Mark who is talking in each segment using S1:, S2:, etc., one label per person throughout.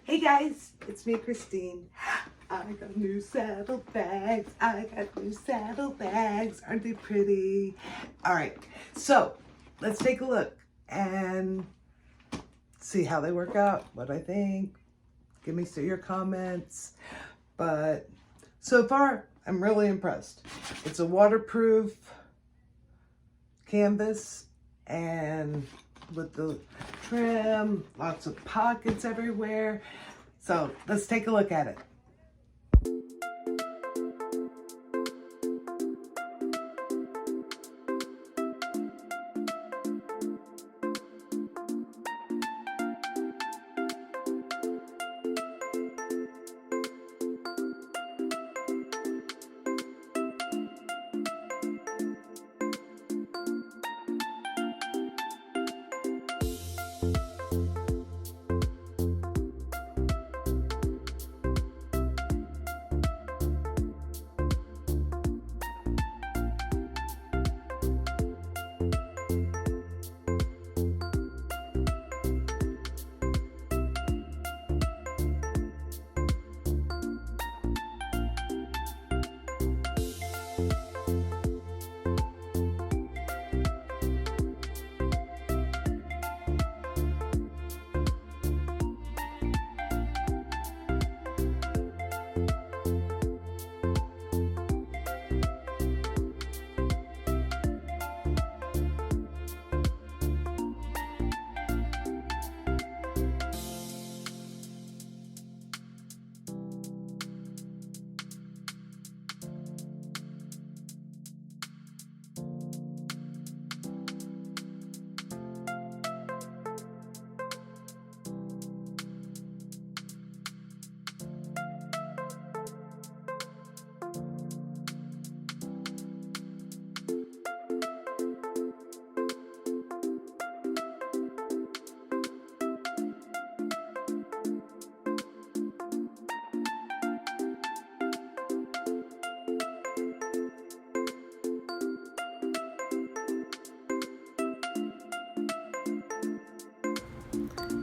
S1: Hey guys, it's me, Christine. I got new saddlebags. Aren't they pretty? All right, so let's take a look and see how they work out, what I think. Give me your comments. But so far, I'm really impressed. It's a waterproof canvas and with the trim, lots of pockets everywhere. So let's take a look at it.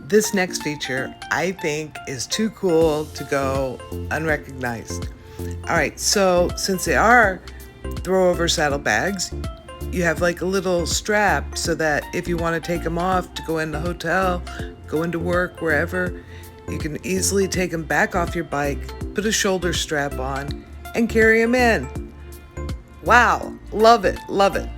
S1: This next feature, I think, is too cool to go unrecognized. All right, so since they are throw-over saddlebags, you have like a little strap so that if you want to take them off to go in the hotel, go into work, wherever, you can easily take them back off your bike, put a shoulder strap on, and carry them in. Wow, love it, love it.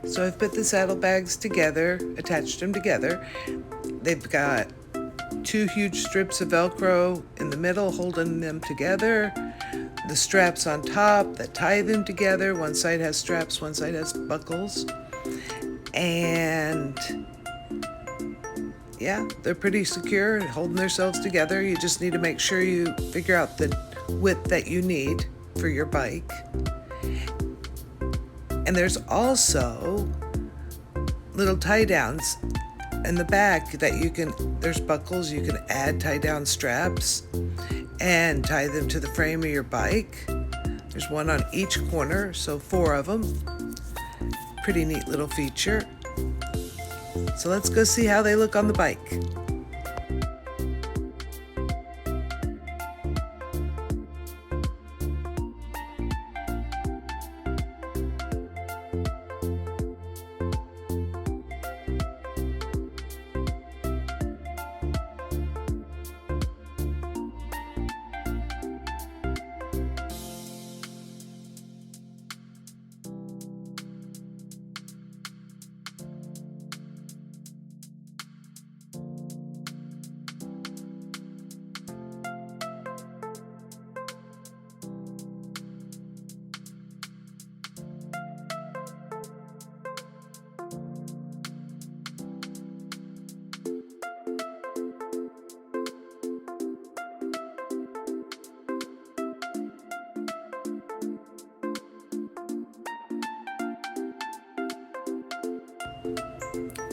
S1: So I've put the saddlebags together, attached them together. They've got two huge strips of Velcro in the middle holding them together. The straps on top that tie them together. One side has straps, one side has buckles. And yeah, they're pretty secure, holding themselves together. You just need to make sure you figure out the width that you need for your bike. And there's also little tie downs in the back that there's buckles, you can add tie down straps and tie them to the frame of your bike. There's one on each corner, so 4 of them. Pretty neat little feature. So let's go see how they look on the bike.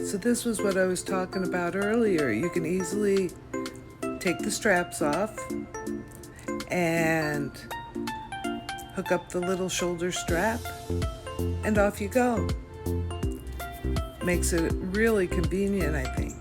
S1: So this was what I was talking about earlier. You can easily take the straps off and hook up the little shoulder strap, and off you go. Makes it really convenient, I think.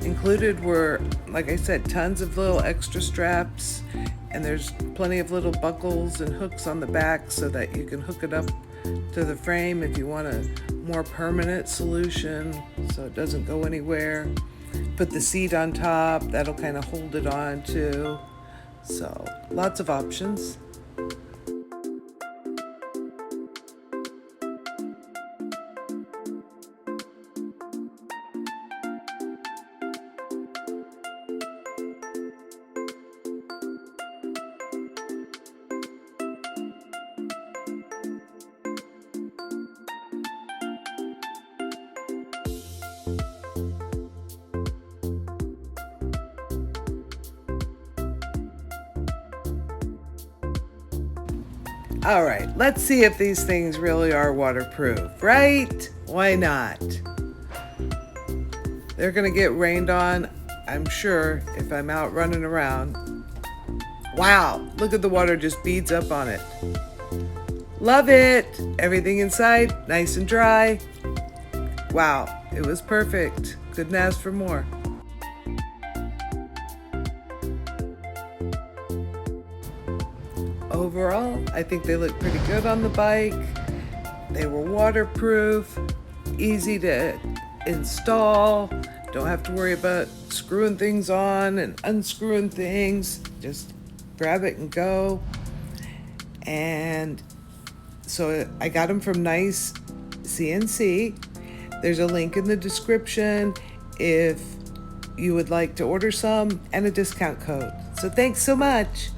S1: Included were, like I said, tons of little extra straps, and there's plenty of little buckles and hooks on the back so that you can hook it up to the frame if you want a more permanent solution so it doesn't go anywhere. Put the seat on top, that'll kind of hold it on too. So lots of options. All right, let's see if these things really are waterproof, right? Why not? They're gonna get rained on, I'm sure, if I'm out running around. Wow, look at the water just beads up on it. Love it. Everything inside, nice and dry. Wow, it was perfect. Couldn't ask for more. Overall, I think they look pretty good on the bike. They were waterproof, easy to install. Don't have to worry about screwing things on and unscrewing things. Just grab it and go. And so I got them from Nice CNC. There's a link in the description if you would like to order some, and a discount code. So thanks so much.